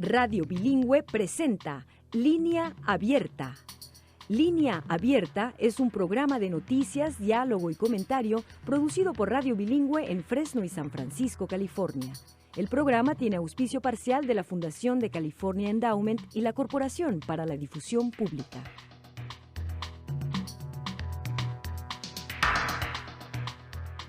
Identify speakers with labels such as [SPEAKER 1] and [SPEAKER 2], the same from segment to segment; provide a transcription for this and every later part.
[SPEAKER 1] Radio Bilingüe presenta Línea Abierta. Línea Abierta es un programa de noticias, diálogo y comentario producido por Radio Bilingüe en Fresno y San Francisco, California. El programa tiene auspicio parcial de la Fundación de California Endowment y la Corporación para la Difusión Pública.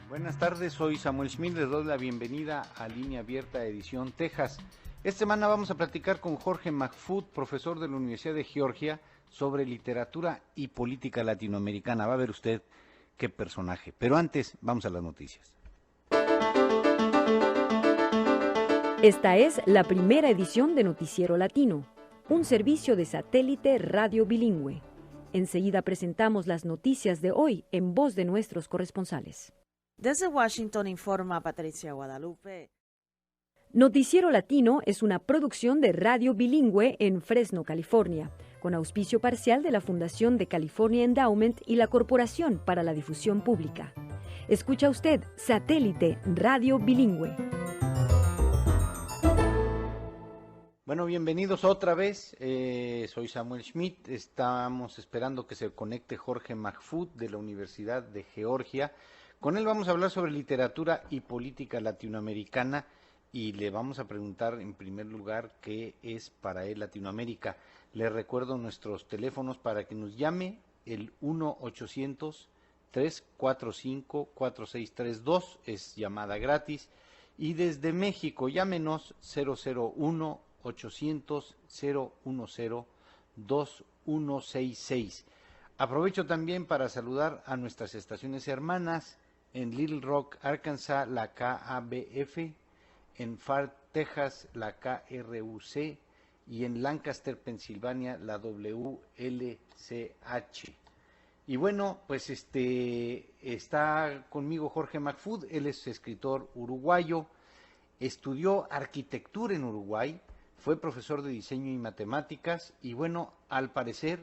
[SPEAKER 2] Buenas tardes, soy Samuel Schmidt, les doy la bienvenida a Línea Abierta Edición Texas. Esta semana vamos a platicar con Jorge Mahfoud, profesor de la Universidad de Georgia, sobre literatura y política latinoamericana. Va a ver usted qué personaje. Pero antes, vamos a las noticias.
[SPEAKER 1] Esta es la primera edición de Noticiero Latino, un servicio de satélite Radio Bilingüe. Enseguida presentamos las noticias de hoy en voz de nuestros corresponsales.
[SPEAKER 3] Desde Washington informa Patricia Guadalupe.
[SPEAKER 1] Noticiero Latino es una producción de Radio Bilingüe en Fresno, California, con auspicio parcial de la Fundación de California Endowment y la Corporación para la Difusión Pública. Escucha usted Satélite Radio Bilingüe.
[SPEAKER 2] Bueno, bienvenidos otra vez. Soy Samuel Schmidt. Estamos esperando que se conecte Jorge Mahfoud de la Universidad de Georgia. Con él vamos a hablar sobre literatura y política latinoamericana y le vamos a preguntar en primer lugar qué es para él Latinoamérica. Le recuerdo nuestros teléfonos para que nos llame, el 1-800-345-4632, es llamada gratis, y desde México llámenos 001-800-010-2166. Aprovecho también para saludar a nuestras estaciones hermanas. En Little Rock, Arkansas, la KABF, en Far, Texas, la KRUC, y en Lancaster, Pensilvania, la WLCH. Y bueno, pues está conmigo Jorge Mahfoud. Él es escritor uruguayo, estudió arquitectura en Uruguay, fue profesor de diseño y matemáticas, y bueno, al parecer,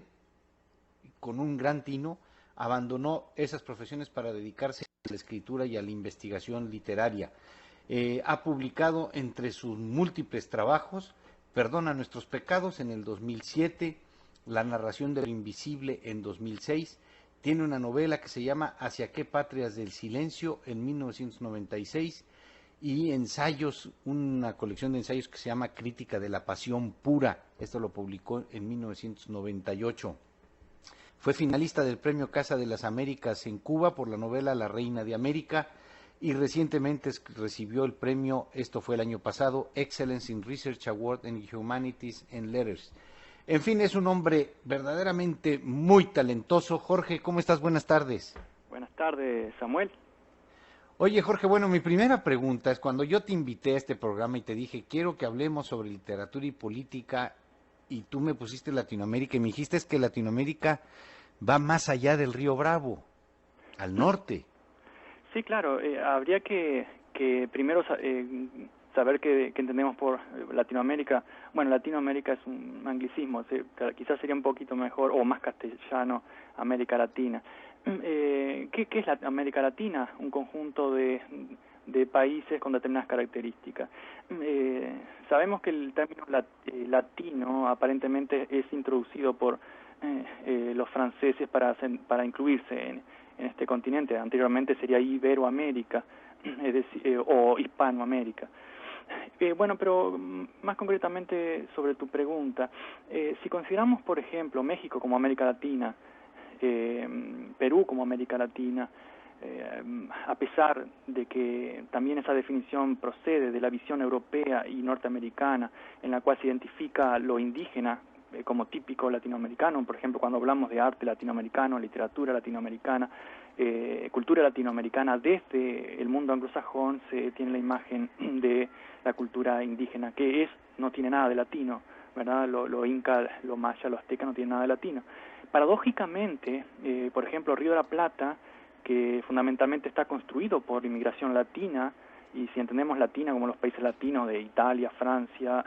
[SPEAKER 2] con un gran tino, abandonó esas profesiones para dedicarse a la escritura y a la investigación literaria. Ha publicado entre sus múltiples trabajos Perdona nuestros pecados en el 2007, La narración de lo invisible en 2006, tiene una novela que se llama Hacia qué patrias del silencio en 1996 y ensayos, una colección de ensayos que se llama Crítica de la pasión pura, esto lo publicó en 1998. Fue finalista del Premio Casa de las Américas en Cuba por la novela La Reina de América y recientemente recibió el premio, esto fue el año pasado, Excellence in Research Award in Humanities and Letters. En fin, es un hombre verdaderamente muy talentoso. Jorge, ¿cómo estás? Buenas tardes.
[SPEAKER 4] Buenas tardes, Samuel.
[SPEAKER 2] Oye, Jorge, bueno, mi primera pregunta es, cuando yo te invité a este programa y te dije, quiero que hablemos sobre literatura y política, y tú me pusiste Latinoamérica y me dijiste es que Latinoamérica va más allá del Río Bravo, al norte.
[SPEAKER 4] Sí, claro, habría que primero saber qué entendemos por Latinoamérica. Bueno, Latinoamérica es un anglicismo, quizás sería un poquito mejor, o más castellano, América Latina. ¿Qué es la América Latina? Un conjunto de países con determinadas características. Sabemos que el término latino aparentemente es introducido por los franceses para incluirse en este continente. Anteriormente sería Iberoamérica, es decir, o Hispanoamérica. Bueno, pero más concretamente sobre tu pregunta, si consideramos, por ejemplo, México como América Latina, Perú como América Latina, a pesar de que también esa definición procede de la visión europea y norteamericana, en la cual se identifica lo indígena como típico latinoamericano, por ejemplo, cuando hablamos de arte latinoamericano, literatura latinoamericana, cultura latinoamericana, desde el mundo anglosajón se tiene la imagen de la cultura indígena, que no tiene nada de latino, ¿verdad? Lo inca, lo maya, lo azteca no tiene nada de latino. Paradójicamente, por ejemplo, Río de la Plata, que fundamentalmente está construido por inmigración latina, y si entendemos latina como los países latinos de Italia, Francia,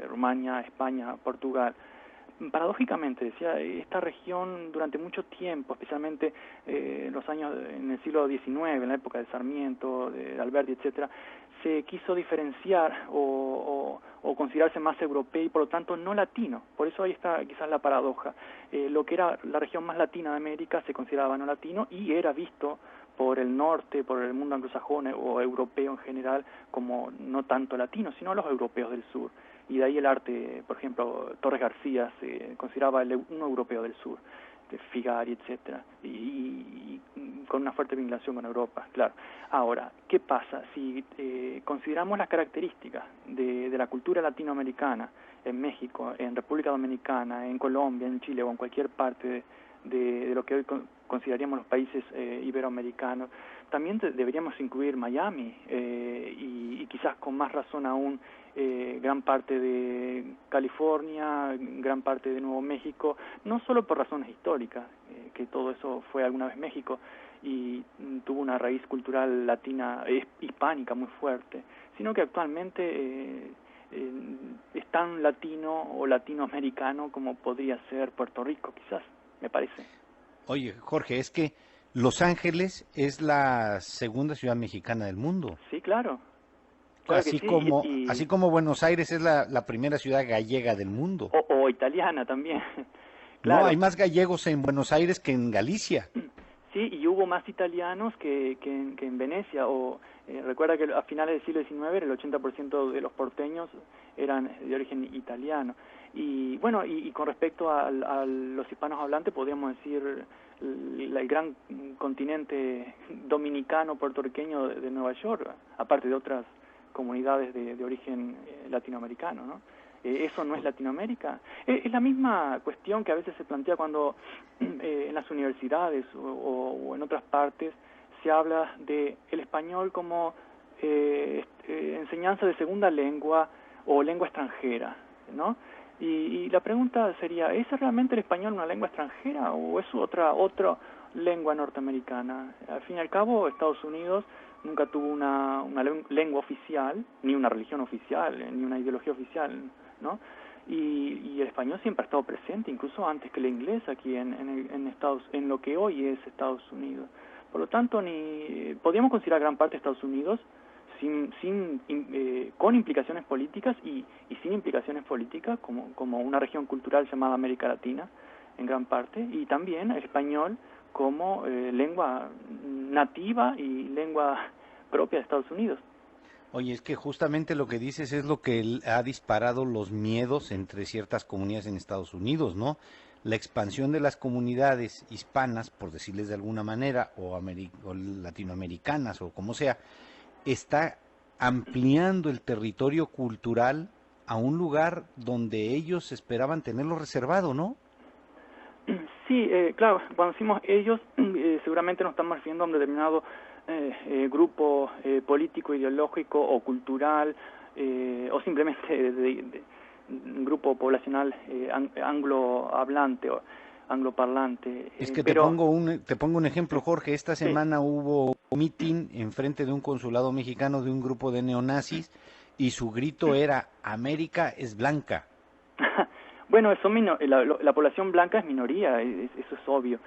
[SPEAKER 4] Rumania, España, Portugal, paradójicamente, decía, esta región durante mucho tiempo, especialmente en el siglo XIX, en la época de Sarmiento, de Alberti, etcétera, se quiso diferenciar o considerarse más europeo y por lo tanto no latino. Por eso ahí está quizás la paradoja. Lo que era la región más latina de América se consideraba no latino y era visto por el norte, por el mundo anglosajón o europeo en general, como no tanto latino, sino los europeos del sur. Y de ahí el arte, por ejemplo, Torres García se consideraba un europeo del sur, de Figari, etcétera, y con una fuerte vinculación con Europa, claro. Ahora, ¿qué pasa? Si consideramos las características de la cultura latinoamericana en México, en República Dominicana, en Colombia, en Chile o en cualquier parte de lo que hoy consideraríamos los países iberoamericanos, también deberíamos incluir Miami y quizás con más razón aún gran parte de California, gran parte de Nuevo México, no solo por razones históricas, que todo eso fue alguna vez México y tuvo una raíz cultural latina, hispánica muy fuerte, sino que actualmente es tan latino o latinoamericano como podría ser Puerto Rico, quizás, me parece.
[SPEAKER 2] Oye, Jorge, es que Los Ángeles es la segunda ciudad mexicana del mundo.
[SPEAKER 4] Sí, claro. Claro
[SPEAKER 2] Así
[SPEAKER 4] que sí,
[SPEAKER 2] como, así como Buenos Aires es la primera ciudad gallega del mundo.
[SPEAKER 4] o italiana también.
[SPEAKER 2] No,
[SPEAKER 4] Claro.
[SPEAKER 2] hay más gallegos en Buenos Aires que en Galicia.
[SPEAKER 4] Sí, y hubo más italianos que en Venecia. Recuerda que a finales del siglo XIX el 80% de los porteños eran de origen italiano. Y bueno, y con respecto a los hispanos hablantes, podríamos decir el gran continente dominicano, puertorriqueño de Nueva York, aparte de otras comunidades de origen latinoamericano, ¿no? ¿Eso no es Latinoamérica? Es la misma cuestión que a veces se plantea cuando en las universidades o en otras partes se habla de el español como enseñanza de segunda lengua o lengua extranjera, ¿no? Y la pregunta sería, ¿es realmente el español una lengua extranjera o es otra lengua norteamericana? Al fin y al cabo, Estados Unidos nunca tuvo una lengua oficial, ni una religión oficial, ni una ideología oficial, ¿no? Y el español siempre ha estado presente, incluso antes que el inglés aquí en lo que hoy es Estados Unidos. Por lo tanto, podríamos considerar gran parte de Estados Unidos con implicaciones políticas y sin implicaciones políticas, como una región cultural llamada América Latina, en gran parte, y también el español como lengua nativa y lengua propia de Estados Unidos.
[SPEAKER 2] Oye, es que justamente lo que dices es lo que ha disparado los miedos entre ciertas comunidades en Estados Unidos, ¿no? La expansión de las comunidades hispanas, por decirles de alguna manera, o latinoamericanas, o como sea, está ampliando el territorio cultural a un lugar donde ellos esperaban tenerlo reservado, ¿no?
[SPEAKER 4] Sí, claro, cuando decimos ellos, seguramente nos estamos refiriendo a un determinado grupo político, ideológico o cultural, o simplemente de un grupo poblacional anglohablante o angloparlante.
[SPEAKER 2] Es que te pongo un ejemplo, Jorge. Esta semana hubo un meeting enfrente de un consulado mexicano de un grupo de neonazis y su grito era América es blanca.
[SPEAKER 4] Bueno, la población blanca es minoría, eso es obvio.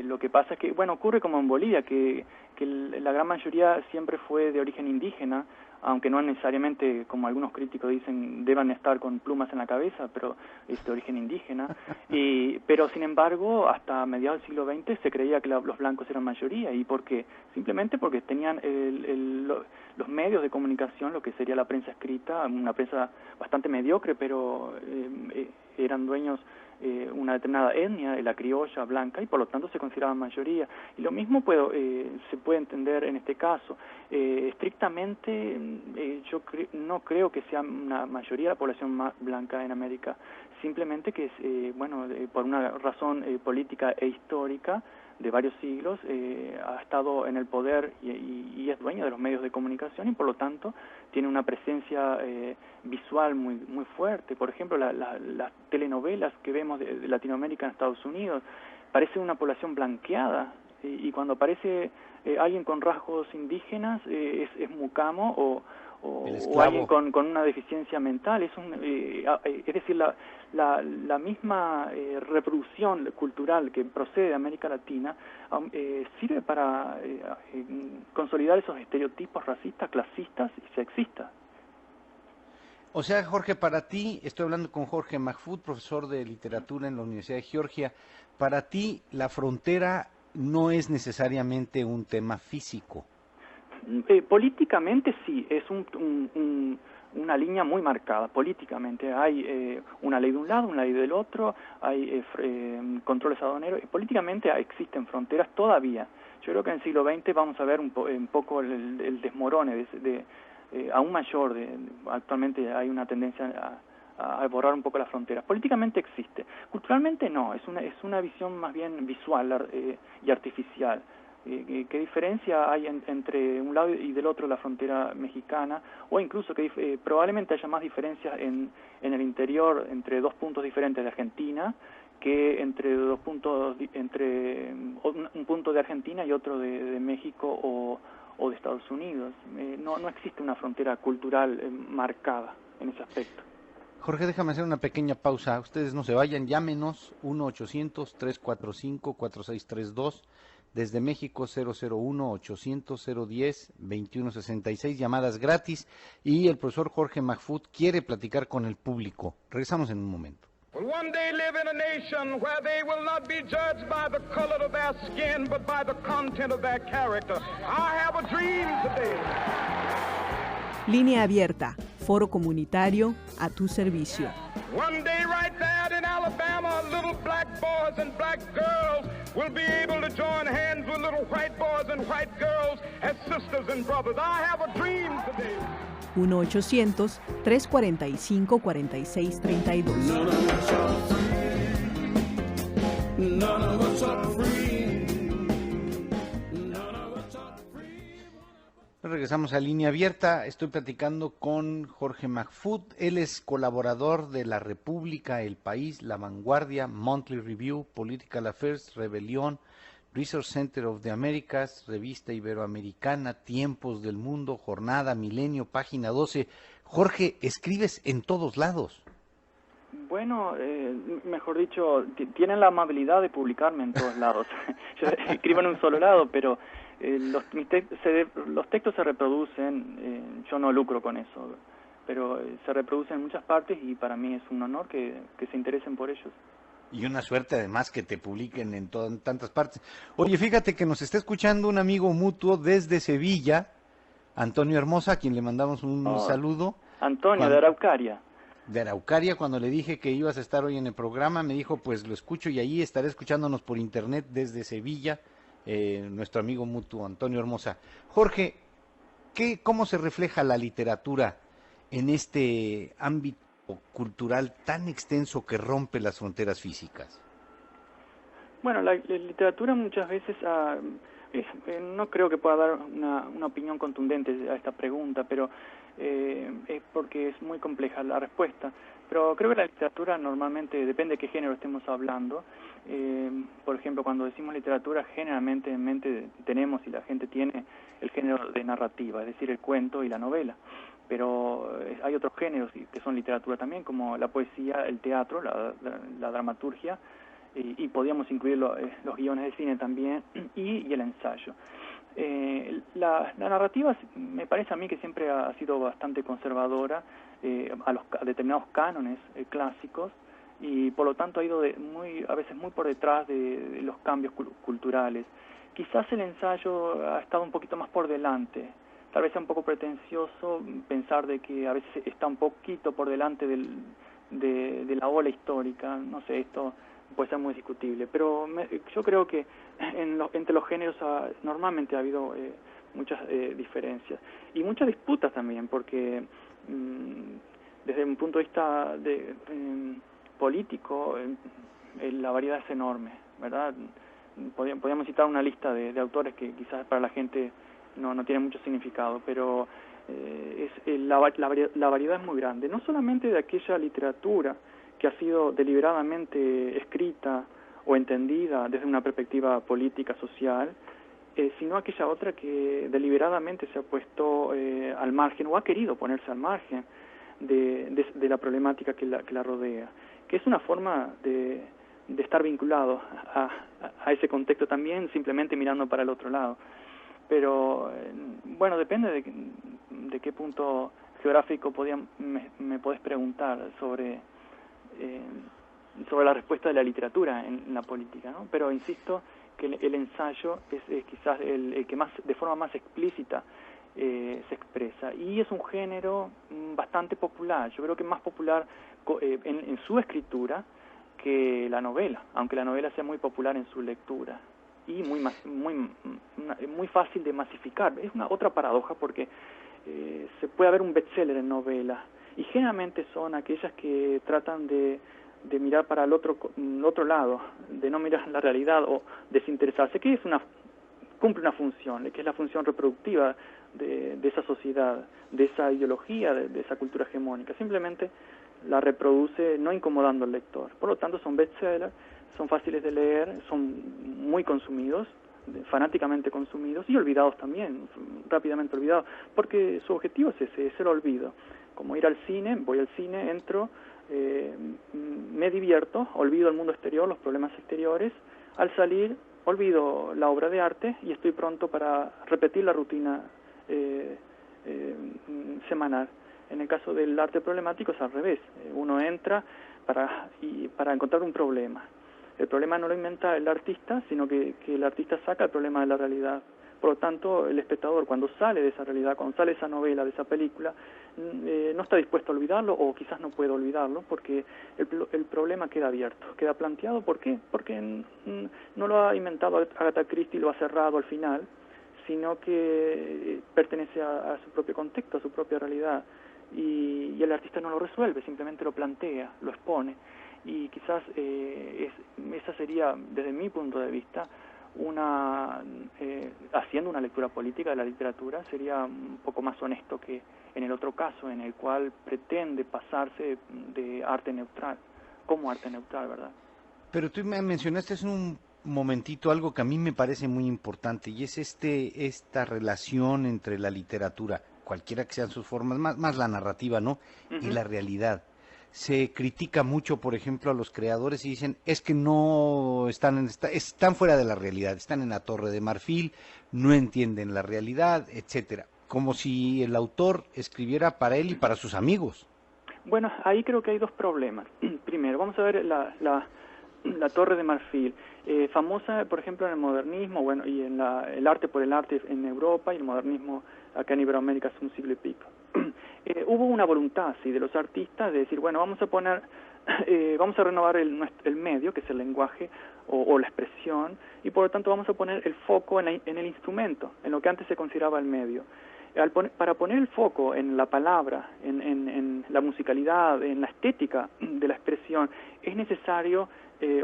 [SPEAKER 4] Lo que pasa es que, bueno, ocurre como en Bolivia, que la gran mayoría siempre fue de origen indígena, aunque no necesariamente, como algunos críticos dicen, deban estar con plumas en la cabeza, pero es de origen indígena. Pero, sin embargo, hasta mediados del siglo XX se creía que los blancos eran mayoría. ¿Y por qué? Simplemente porque tenían los medios de comunicación, lo que sería la prensa escrita, una prensa bastante mediocre, pero eran dueños una determinada etnia, la criolla blanca, y por lo tanto se consideraban mayoría. Y lo mismo se puede entender en este caso. Estrictamente, yo no creo que sea una mayoría la población blanca en América, simplemente que por una razón política e histórica de varios siglos, ha estado en el poder y es dueño de los medios de comunicación y por lo tanto tiene una presencia visual muy muy fuerte. Por ejemplo, las telenovelas que vemos de Latinoamérica en Estados Unidos, parece una población blanqueada y cuando aparece alguien con rasgos indígenas es mucamo o alguien con una deficiencia mental. Es decir, la misma reproducción cultural que procede de América Latina sirve para consolidar esos estereotipos racistas, clasistas y sexistas.
[SPEAKER 2] O sea, Jorge, para ti, estoy hablando con Jorge Mahfoud, profesor de literatura en la Universidad de Georgia, para ti la frontera no es necesariamente un tema físico.
[SPEAKER 4] Políticamente sí, es una línea muy marcada. Políticamente hay una ley de un lado, una ley del otro, hay controles aduaneros. Políticamente existen fronteras todavía. Yo creo que en el siglo XX vamos a ver un poco el desmorone aún mayor. Actualmente hay una tendencia a borrar un poco las fronteras. Políticamente existe. Culturalmente no, es una visión más bien visual y artificial. ¿Qué diferencia hay entre un lado y del otro la frontera mexicana? O incluso que probablemente haya más diferencias en el interior entre dos puntos diferentes de Argentina que entre un punto de Argentina y otro de México o de Estados Unidos. No existe una frontera cultural marcada en ese aspecto.
[SPEAKER 2] Jorge, déjame hacer una pequeña pausa. Ustedes no se vayan, llámenos 1-800-345-4632. Desde México 001-800-010-2166, llamadas gratis. Y el profesor Jorge Mahfoud quiere platicar con el público. Regresamos en un momento.
[SPEAKER 5] Will one day live in a nation where they will not be judged by the color of their skin, but by the content of their character. I have a dream today.
[SPEAKER 6] Línea abierta, foro comunitario a tu servicio.
[SPEAKER 5] One day right there in Alabama, little black boys and black girls will be able to join hands with little white boys and white girls as sisters and brothers. I have a dream today.
[SPEAKER 6] 1-800-345-4632.
[SPEAKER 2] Regresamos a Línea Abierta. Estoy platicando con Jorge Mahfoud. Él es colaborador de La República, El País, La Vanguardia, Monthly Review, Political Affairs, Rebelión, Research Center of the Americas, Revista Iberoamericana, Tiempos del Mundo, Jornada, Milenio, Página 12. Jorge, escribes en todos lados.
[SPEAKER 4] Bueno, mejor dicho, tienen la amabilidad de publicarme en todos lados. Yo escribo en un solo lado, pero los textos se reproducen, yo no lucro con eso, pero se reproducen en muchas partes y para mí es un honor que se interesen por ellos.
[SPEAKER 2] Y una suerte además que te publiquen en tantas partes. Oye, fíjate que nos está escuchando un amigo mutuo desde Sevilla, Antonio Hermosa, a quien le mandamos un saludo.
[SPEAKER 4] Antonio, de Araucaria.
[SPEAKER 2] De Araucaria, cuando le dije que ibas a estar hoy en el programa, me dijo, pues lo escucho y ahí estaré escuchándonos por internet desde Sevilla, nuestro amigo mutuo, Antonio Hermosa. Jorge, ¿cómo se refleja la literatura en este ámbito cultural tan extenso que rompe las fronteras físicas?
[SPEAKER 4] Bueno, la literatura muchas veces, no creo que pueda dar una opinión contundente a esta pregunta, pero es porque es muy compleja la respuesta. Pero creo que la literatura normalmente, depende de qué género estemos hablando. Por ejemplo, cuando decimos literatura, generalmente en mente tenemos y la gente tiene el género de narrativa, es decir, el cuento y la novela. Pero hay otros géneros que son literatura también, como la poesía, el teatro, la dramaturgia, y podríamos incluir los guiones de cine también, y el ensayo. La narrativa me parece a mí que siempre ha sido bastante conservadora a determinados cánones clásicos, y por lo tanto ha ido a veces muy por detrás de los cambios culturales. Quizás el ensayo ha estado un poquito más por delante. Tal vez sea un poco pretencioso pensar de que a veces está un poquito por delante de la ola histórica. No sé, esto puede ser muy discutible, pero yo creo que entre los géneros normalmente ha habido muchas diferencias y muchas disputas también, porque desde un punto de vista político la variedad es enorme, ¿verdad? Podríamos citar una lista de autores que quizás para la gente no tiene mucho significado, pero la variedad es muy grande, no solamente de aquella literatura que ha sido deliberadamente escrita o entendida desde una perspectiva política, social, sino aquella otra que deliberadamente se ha puesto al margen o ha querido ponerse al margen de la problemática que la rodea, que es una forma de estar vinculado a ese contexto también, simplemente mirando para el otro lado. Pero, bueno, depende de qué punto geográfico me podés preguntar sobre la respuesta de la literatura en la política, ¿no? Pero insisto que el ensayo es quizás el que más, de forma más explícita, se expresa, y es un género bastante popular. Yo creo que es más popular en su escritura que la novela, aunque la novela sea muy popular en su lectura y muy fácil de masificar. Es una otra paradoja, porque se puede haber un bestseller en novela, y generalmente son aquellas que tratan de mirar para el otro lado, de no mirar la realidad o desinteresarse, que cumple una función, que es la función reproductiva de esa sociedad, de esa ideología, de esa cultura hegemónica. Simplemente la reproduce no incomodando al lector. Por lo tanto, son bestsellers, son fáciles de leer, son muy consumidos, fanáticamente consumidos, y olvidados también, rápidamente olvidados, porque su objetivo es ese, es el olvido. Como ir al cine, voy al cine, entro, me divierto, olvido el mundo exterior, los problemas exteriores, al salir olvido la obra de arte y estoy pronto para repetir la rutina semanal. En el caso del arte problemático es al revés, uno entra para encontrar un problema. El problema no lo inventa el artista, sino que el artista saca el problema de la realidad. Por lo tanto, el espectador, cuando sale de esa realidad, cuando sale de esa novela, de esa película, no está dispuesto a olvidarlo, o quizás no puede olvidarlo, porque el problema queda abierto, queda planteado. ¿Por qué? Porque no lo ha inventado Agatha Christie y lo ha cerrado al final, sino que pertenece a su propio contexto, a su propia realidad, y el artista no lo resuelve, simplemente lo plantea, lo expone. Y quizás esa sería, desde mi punto de vista, haciendo una lectura política de la literatura, sería un poco más honesto que en el otro caso, en el cual pretende pasarse de arte neutral, como arte neutral, ¿verdad?
[SPEAKER 2] Pero tú me mencionaste hace un momentito algo que a mí me parece muy importante, y es esta relación entre la literatura, cualquiera que sean sus formas, más la narrativa, ¿no? Y la realidad. Se critica mucho, por ejemplo, a los creadores y dicen, es que no están fuera de la realidad, están en la Torre de Marfil, no entienden la realidad, etcétera. Como si el autor escribiera para él y para sus amigos.
[SPEAKER 4] Bueno, ahí creo que hay dos problemas. Primero, vamos a ver la Torre de Marfil, famosa, por ejemplo, en el modernismo, bueno, y en el arte por el arte en Europa, y el modernismo acá en Iberoamérica hace un siglo y pico. Hubo una voluntad, sí, de los artistas de decir, bueno, vamos a renovar el medio, que es el lenguaje o la expresión, y por lo tanto vamos a poner el foco en el instrumento, en lo que antes se consideraba el medio. Para poner el foco en la palabra, en la musicalidad, en la estética de la expresión, es necesario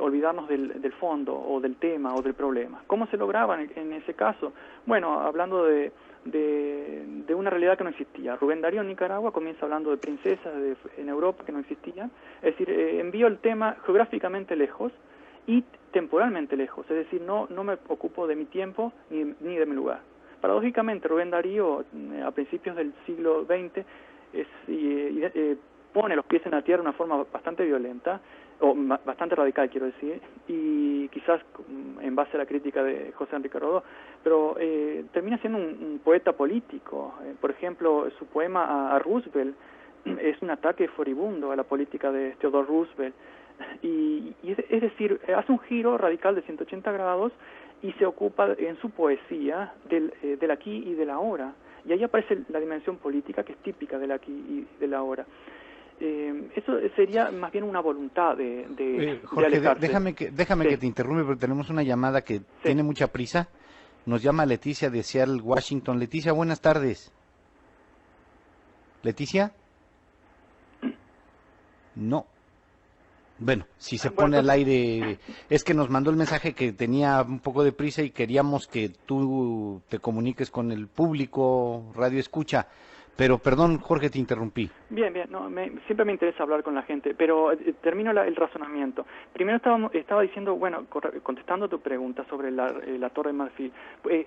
[SPEAKER 4] olvidarnos del fondo o del tema o del problema. ¿Cómo se lograba en ese caso? Bueno, hablando de una realidad que no existía. Rubén Darío en Nicaragua comienza hablando de princesas en Europa que no existían, es decir, envío el tema geográficamente lejos y temporalmente lejos, es decir, no me ocupo de mi tiempo ni de mi lugar. Paradójicamente, Rubén Darío, a principios del siglo XX, pone los pies en la tierra de una forma bastante violenta, o bastante radical, quiero decir, y quizás en base a la crítica de José Enrique Rodó, pero termina siendo un poeta político. Por ejemplo, su poema a Roosevelt es un ataque furibundo a la política de Theodore Roosevelt, y es decir, hace un giro radical de 180 grados y se ocupa en su poesía del aquí y del ahora, y ahí aparece la dimensión política que es típica del aquí y del ahora. Eso sería más bien una voluntad
[SPEAKER 2] Jorge,
[SPEAKER 4] de alejarse.
[SPEAKER 2] déjame que te interrumpa, porque tenemos una llamada que tiene mucha prisa. Nos llama Leticia de Seattle, Washington. Leticia, buenas tardes. ¿Leticia? No. Bueno, si se pone al aire, es que nos mandó el mensaje que tenía un poco de prisa y queríamos que tú te comuniques con el público, Radio Escucha. Pero perdón, Jorge, te interrumpí.
[SPEAKER 4] Bien, no, siempre me interesa hablar con la gente, pero termino el razonamiento. Primero estaba diciendo, bueno, contestando tu pregunta sobre la Torre de Marfil,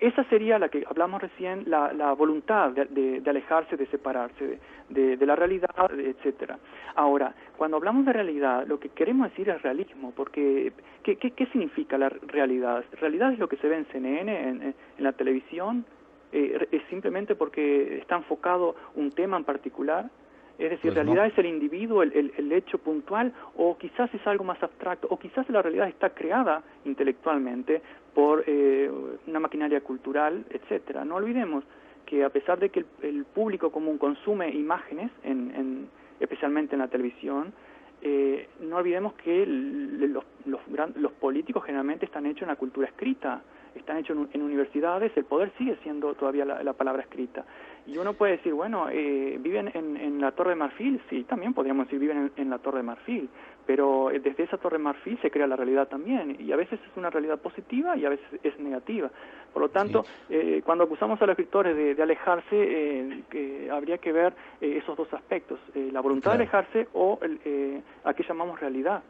[SPEAKER 4] esa sería la que hablamos recién, la voluntad de alejarse, de separarse de la realidad, etcétera. Ahora, cuando hablamos de realidad, lo que queremos decir es realismo, porque ¿qué significa la realidad? Realidad es lo que se ve en CNN, en la televisión. Es simplemente porque está enfocado un tema en particular, es decir,
[SPEAKER 2] pues
[SPEAKER 4] realidad
[SPEAKER 2] no.
[SPEAKER 4] es el individuo, el hecho puntual, o quizás es algo más abstracto, o quizás la realidad está creada intelectualmente por una maquinaria cultural, etcétera. No olvidemos que a pesar de que el público común consume imágenes, especialmente en la televisión, no olvidemos que los políticos generalmente están hechos en la cultura escrita, están hechos en universidades, el poder sigue siendo todavía la palabra escrita. Y uno puede decir, bueno, ¿viven en la Torre de Marfil? Sí, también podríamos decir viven en la Torre de Marfil, pero desde esa Torre de Marfil se crea la realidad también, y a veces es una realidad positiva y a veces es negativa. Por lo tanto, sí. Cuando acusamos a los escritores de alejarse, habría que ver esos dos aspectos, la voluntad de alejarse o a qué llamamos realidad.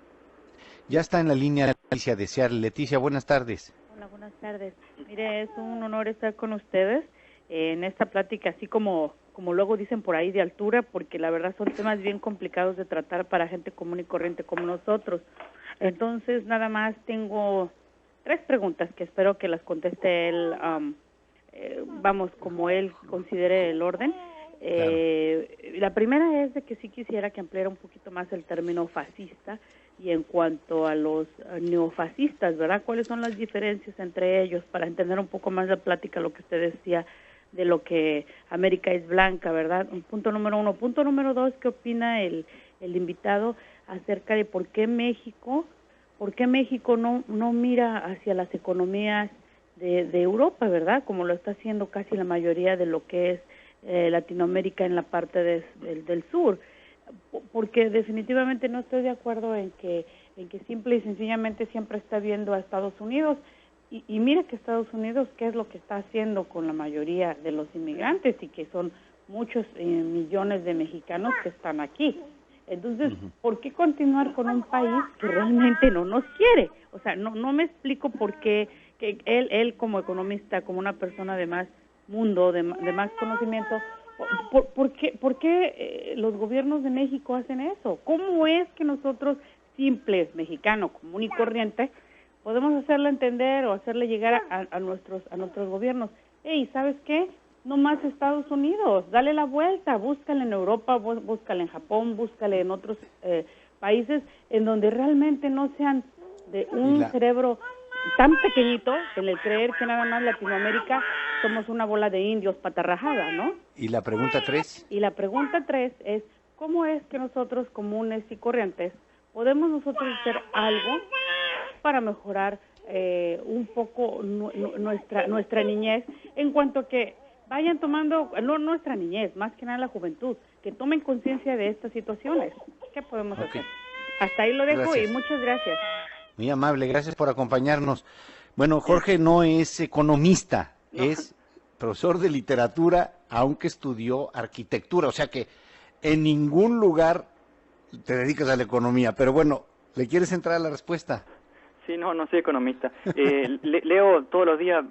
[SPEAKER 2] Ya está en la línea Leticia de Seattle. Leticia, buenas tardes.
[SPEAKER 7] Hola, buenas tardes. Mire, es un honor estar con ustedes en esta plática, así como luego dicen por ahí, de altura, porque la verdad son temas bien complicados de tratar para gente común y corriente como nosotros. Entonces, nada más tengo 3 preguntas que espero que las conteste él, como él considere el orden. Claro. La primera es de que sí quisiera que ampliara un poquito más el término fascista, y en cuanto a los neofascistas, ¿verdad? ¿Cuáles son las diferencias entre ellos? Para entender un poco más la plática, lo que usted decía de lo que América es blanca, ¿verdad? Punto número 1. Punto número 2, ¿qué opina el invitado acerca de por qué México no mira hacia las economías de Europa, ¿verdad? Como lo está haciendo casi la mayoría de lo que es Latinoamérica en la parte del sur. Porque definitivamente no estoy de acuerdo en que simple y sencillamente siempre está viendo a Estados Unidos, y mira que Estados Unidos qué es lo que está haciendo con la mayoría de los inmigrantes, y que son muchos millones de mexicanos que están aquí. Entonces, ¿por qué continuar con un país que realmente no nos quiere? O sea, no me explico por qué que él como economista, como una persona de más mundo, de más conocimiento, ¿Por qué los gobiernos de México hacen eso? ¿Cómo es que nosotros, simples mexicanos, común y corriente, podemos hacerle entender o hacerle llegar a nuestros gobiernos? Hey, ¿sabes qué? No más Estados Unidos, dale la vuelta, búscale en Europa, búscale en Japón, búscale en otros países en donde realmente no sean de un cerebro tan pequeñito, en el creer que nada más Latinoamérica somos una bola de indios patarrajada, ¿no?
[SPEAKER 2] ¿Y la pregunta 3?
[SPEAKER 7] Y la pregunta 3 es, ¿cómo es que nosotros, comunes y corrientes, podemos nosotros hacer algo para mejorar un poco nuestra niñez, en cuanto a que vayan tomando, no nuestra niñez, más que nada la juventud, que tomen conciencia de estas situaciones? ¿Qué podemos hacer? Hasta ahí lo dejo. Gracias. Y muchas gracias.
[SPEAKER 2] Muy amable, gracias por acompañarnos. Bueno, Jorge no es economista, es profesor de literatura, aunque estudió arquitectura, o sea que en ningún lugar te dedicas a la economía, pero bueno, ¿le quieres entrar a la respuesta?
[SPEAKER 4] Sí, no soy economista. Leo todos los días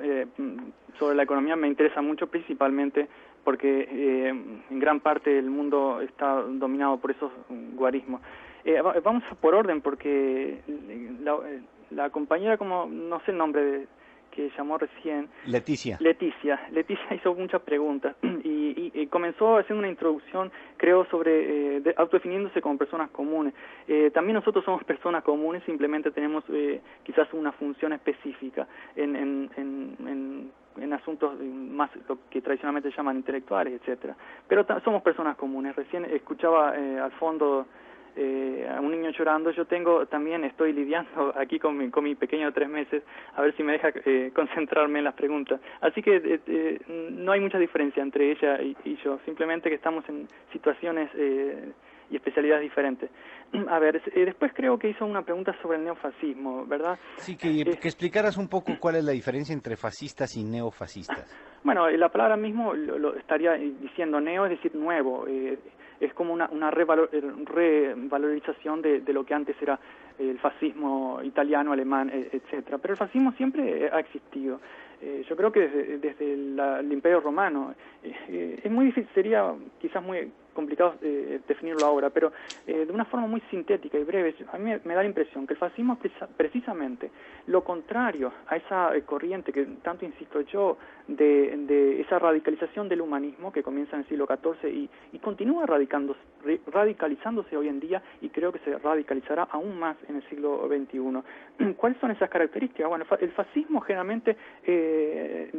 [SPEAKER 4] sobre la economía, me interesa mucho, principalmente porque en gran parte del mundo está dominado por esos guarismos. Vamos por orden, porque la compañera, como no sé el nombre que llamó recién, Leticia hizo muchas preguntas y comenzó haciendo una introducción, creo, sobre autodefiniéndose como personas comunes. También nosotros somos personas comunes, simplemente tenemos quizás una función específica en asuntos más lo que tradicionalmente se llaman intelectuales, etcétera. Pero somos personas comunes. Recién escuchaba al fondo a un niño llorando. Yo estoy lidiando aquí con mi pequeño de 3 meses, a ver si me deja concentrarme en las preguntas. Así que no hay mucha diferencia entre ella y yo, simplemente que estamos en situaciones y especialidades diferentes. A ver, después creo que hizo una pregunta sobre el neofascismo, ¿verdad?
[SPEAKER 2] Sí, que explicaras un poco cuál es la diferencia entre fascistas y neofascistas.
[SPEAKER 4] Bueno, la palabra mismo lo estaría diciendo neo, es decir, nuevo. Es como una revalorización de lo que antes era el fascismo italiano, alemán, etcétera. Pero el fascismo siempre ha existido. Yo creo que desde el Imperio Romano es muy difícil, sería quizás muy complicado definirlo ahora, pero de una forma muy sintética y breve, a mí me da la impresión que el fascismo es precisamente lo contrario a esa corriente que tanto insisto yo, de esa radicalización del humanismo que comienza en el siglo XIV y continúa radicalizándose hoy en día, y creo que se radicalizará aún más en el siglo XXI. ¿Cuáles son esas características? Bueno, el fascismo generalmente ve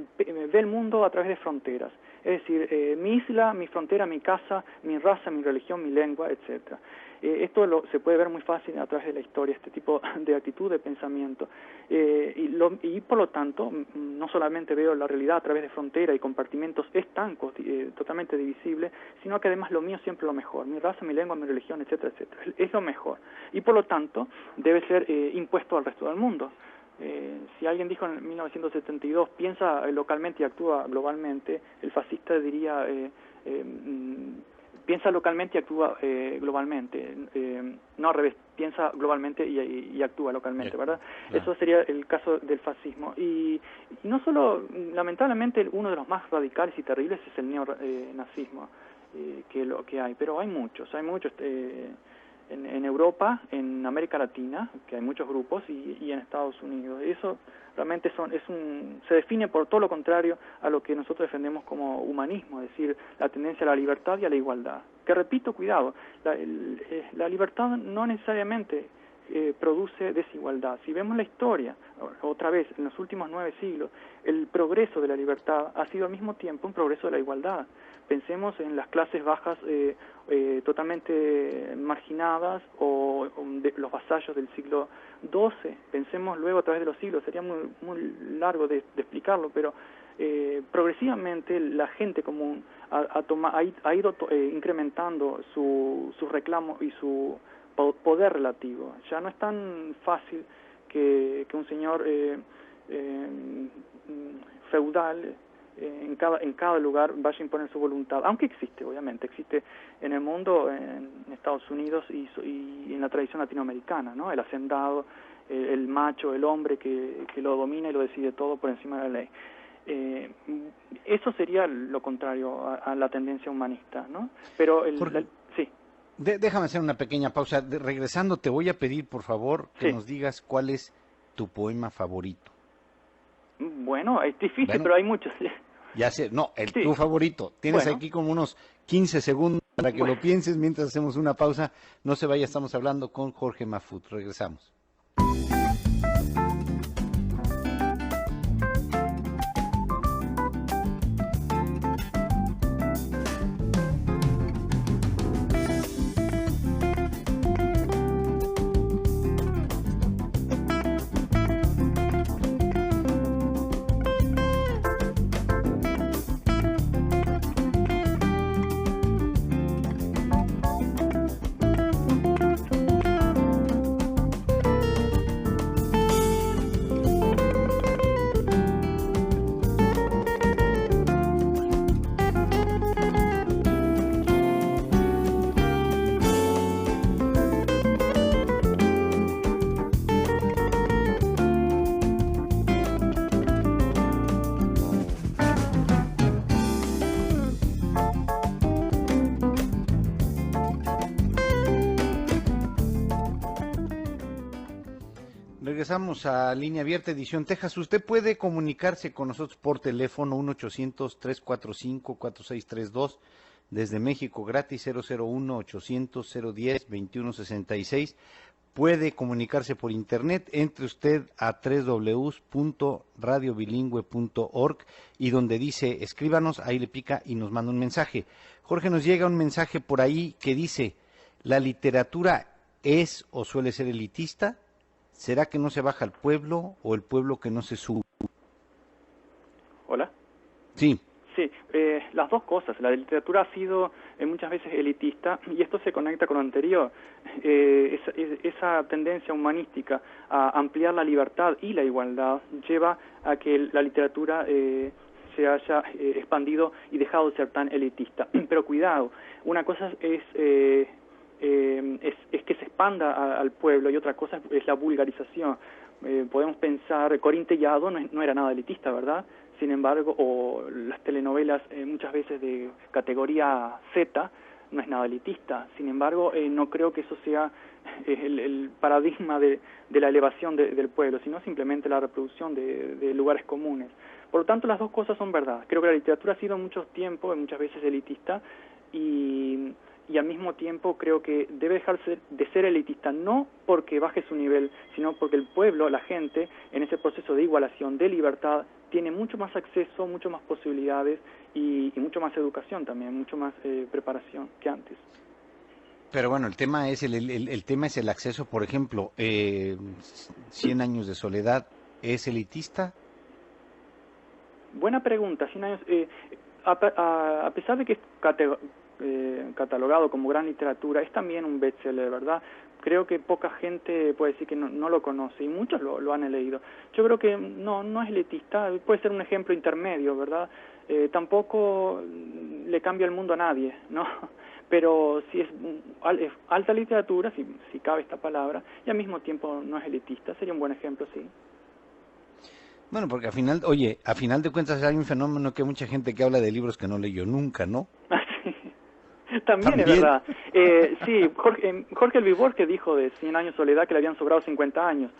[SPEAKER 4] el mundo a través de fronteras, es decir, mi isla, mi frontera, mi casa, mi raza, mi religión, mi lengua, etcétera. Esto se puede ver muy fácil a través de la historia, este tipo de actitud, de pensamiento. Y por lo tanto, no solamente veo la realidad a través de fronteras y compartimentos estancos, totalmente divisibles, sino que además lo mío siempre es lo mejor. Mi raza, mi lengua, mi religión, etcétera, etcétera. Es lo mejor. Y por lo tanto, debe ser impuesto al resto del mundo. Si alguien dijo en 1972, piensa localmente y actúa globalmente, el fascista diría... piensa localmente y actúa globalmente, no al revés, piensa globalmente y actúa localmente, ¿verdad? Claro. Eso sería el caso del fascismo. Y no solo, lamentablemente, uno de los más radicales y terribles es el neonazismo, que hay, pero hay muchos en Europa, en América Latina, que hay muchos grupos, y en Estados Unidos. Eso realmente se define por todo lo contrario a lo que nosotros defendemos como humanismo, es decir, la tendencia a la libertad y a la igualdad. Que repito, cuidado, la libertad no necesariamente produce desigualdad. Si vemos la historia, otra vez, en los últimos 9 siglos, el progreso de la libertad ha sido al mismo tiempo un progreso de la igualdad. Pensemos en las clases bajas totalmente marginadas o de los vasallos del siglo XII. Pensemos luego a través de los siglos, sería muy largo de explicarlo, pero progresivamente la gente común ha ido incrementando su reclamo y su poder relativo. Ya no es tan fácil que un señor feudal en cada lugar vaya a imponer su voluntad, aunque existe, obviamente, existe en el mundo, en Estados Unidos y en la tradición latinoamericana, ¿no? El hacendado, el macho, el hombre que lo domina y lo decide todo por encima de la ley. Eso sería lo contrario a la tendencia humanista, ¿no? Pero sí.
[SPEAKER 2] Déjame hacer una pequeña pausa. Regresando, te voy a pedir, por favor, que nos digas cuál es tu poema favorito.
[SPEAKER 4] Bueno, es difícil, pero hay muchos.
[SPEAKER 2] Ya sé, tu favorito. Tienes aquí como unos 15 segundos para que lo pienses mientras hacemos una pausa. No se vaya, estamos hablando con Jorge Mahfoud. Regresamos. Regresamos a Línea Abierta, edición Texas. Usted puede comunicarse con nosotros por teléfono 1-800-345-4632, desde México gratis 001-800-010-2166. Puede comunicarse por internet, entre usted a www.radiobilingüe.org y donde dice escríbanos, ahí le pica y nos manda un mensaje. Jorge, nos llega un mensaje por ahí que dice, ¿la literatura es o suele ser elitista? ¿Será que no se baja al pueblo o el pueblo que no se sube?
[SPEAKER 4] ¿Hola?
[SPEAKER 2] Sí.
[SPEAKER 4] Sí, las dos cosas. La literatura ha sido muchas veces elitista y esto se conecta con lo anterior. Esa tendencia humanística a ampliar la libertad y la igualdad lleva a que la literatura se haya expandido y dejado de ser tan elitista. Pero cuidado, una cosa es que se expanda al pueblo y otra cosa es la vulgarización. Podemos pensar, Corín Tellado no era nada elitista, ¿verdad? Sin embargo, o las telenovelas muchas veces de categoría Z, no es nada elitista. Sin embargo, no creo que eso sea el paradigma de la elevación del pueblo, sino simplemente la reproducción de lugares comunes. Por lo tanto, las dos cosas son verdad. Creo que la literatura ha sido mucho tiempo y muchas veces elitista, y al mismo tiempo creo que debe dejarse de ser elitista, no porque baje su nivel, sino porque el pueblo, la gente, en ese proceso de igualación, de libertad, tiene mucho más acceso, mucho más posibilidades y mucho más educación también, mucho más preparación que antes.
[SPEAKER 2] Pero bueno, el tema es el tema es el acceso. Por ejemplo, 100 años de soledad, ¿es elitista?
[SPEAKER 4] Buena pregunta. 100 años, a pesar de que es catalogado como gran literatura, es también un bestseller, ¿verdad? Creo que poca gente puede decir que no lo conoce, y muchos lo han leído. Yo creo que no es elitista, puede ser un ejemplo intermedio, ¿verdad? Tampoco le cambia el mundo a nadie, ¿no? Pero sí es alta literatura, si cabe esta palabra, y al mismo tiempo no es elitista, sería un buen ejemplo, sí.
[SPEAKER 2] Bueno, porque a final de cuentas hay un fenómeno que hay mucha gente que habla de libros que no leyó nunca, ¿no?
[SPEAKER 4] También es verdad. Sí, Jorge Luis Borges dijo de 100 años de soledad que le habían sobrado 50 años.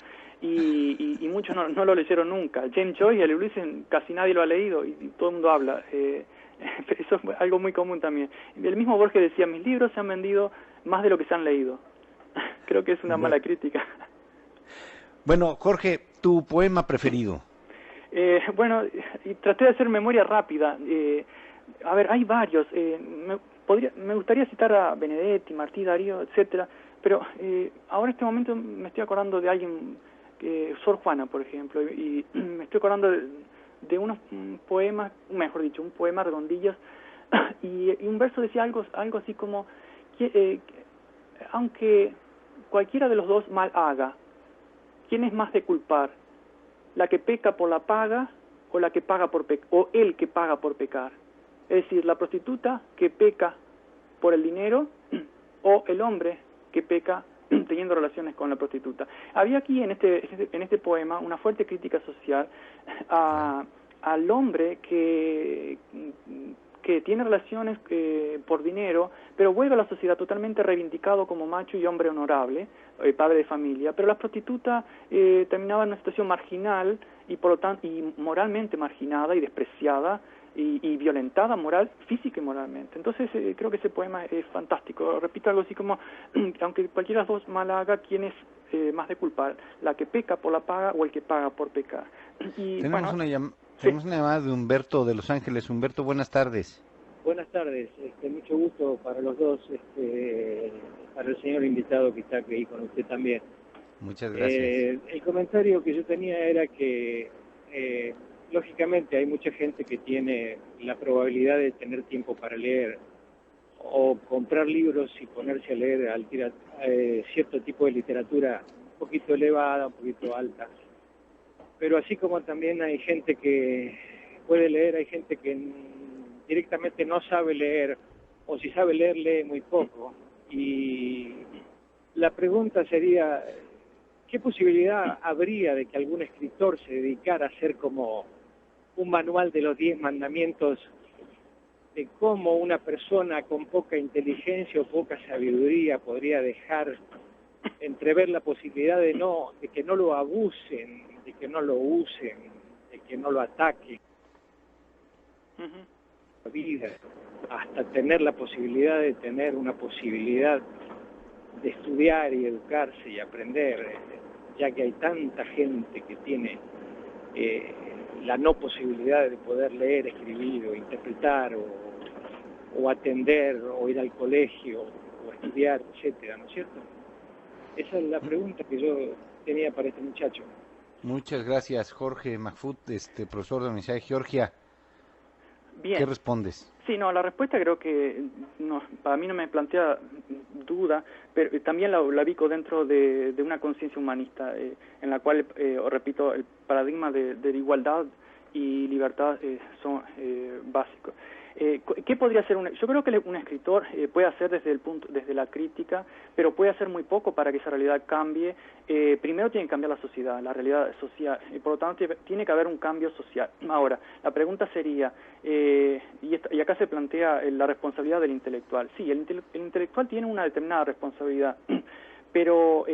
[SPEAKER 4] Y muchos no lo leyeron nunca. James Joyce y el Ulises casi nadie lo ha leído y todo el mundo habla. Eso es algo muy común también. El mismo Borges decía, mis libros se han vendido más de lo que se han leído. Creo que es una mala crítica.
[SPEAKER 2] Bueno, Jorge, ¿tu poema preferido?
[SPEAKER 4] Bueno, traté de hacer memoria rápida. A ver, hay varios. Me gustaría citar a Benedetti, Martí, Darío, etcétera, pero ahora en este momento me estoy acordando de alguien, Sor Juana, por ejemplo, y me estoy acordando de unos poemas, mejor dicho, un poema Redondillas, y un verso decía algo así como, aunque cualquiera de los dos mal haga, ¿quién es más de culpar? ¿La que peca por la paga o la que paga o el que paga por pecar? Es decir, la prostituta que peca por el dinero o el hombre que peca teniendo relaciones con la prostituta. Había aquí en este poema una fuerte crítica social al hombre que tiene relaciones por dinero, pero vuelve a la sociedad totalmente reivindicado como macho y hombre honorable, padre de familia, pero la prostituta terminaba en una situación marginal y por lo tanto y moralmente marginada y despreciada y violentada física y moralmente. Entonces creo que ese poema es fantástico. Repito algo así como, aunque cualquiera de los dos mal haga, ¿quién es más de culpar? ¿La que peca por la paga o el que paga por pecar? Y,
[SPEAKER 2] tenemos una llamada de Humberto de Los Ángeles. Humberto, buenas tardes.
[SPEAKER 8] Buenas tardes, mucho gusto para los dos, para el señor invitado que está aquí con usted también.
[SPEAKER 2] Muchas gracias.
[SPEAKER 8] El comentario que yo tenía era que lógicamente hay mucha gente que tiene la probabilidad de tener tiempo para leer o comprar libros y ponerse a leer cierto tipo de literatura un poquito elevada, un poquito alta. Pero así como también hay gente que puede leer, hay gente que directamente no sabe leer, o si sabe leer, lee muy poco. Y la pregunta sería, ¿qué posibilidad habría de que algún escritor se dedicara a hacer como un manual de los 10 mandamientos de cómo una persona con poca inteligencia o poca sabiduría podría dejar entrever la posibilidad de que no lo abusen, de que no lo usen, de que no lo ataquen? Vida, hasta tener la posibilidad de tener una posibilidad de estudiar y educarse y aprender, ya que hay tanta gente que tiene la no posibilidad de poder leer, escribir o interpretar o atender o ir al colegio o estudiar, etcétera, ¿no es cierto? Esa es la pregunta que yo tenía para este muchacho.
[SPEAKER 2] Muchas gracias, Jorge Mahfoud, profesor de la Universidad de Georgia.
[SPEAKER 4] Bien.
[SPEAKER 2] ¿Qué respondes?
[SPEAKER 4] Sí, no, la respuesta creo que para mí no me plantea duda, pero también la ubico dentro de una conciencia humanista, en la cual, repito, el paradigma de igualdad y libertad son básicos. ¿Qué podría hacer yo creo que un escritor puede hacer desde la crítica, pero puede hacer muy poco para que esa realidad cambie. Primero tiene que cambiar la sociedad, la realidad social, y por lo tanto tiene que haber un cambio social. Ahora, la pregunta sería, y acá se plantea la responsabilidad del intelectual. Sí, el intelectual tiene una determinada responsabilidad, pero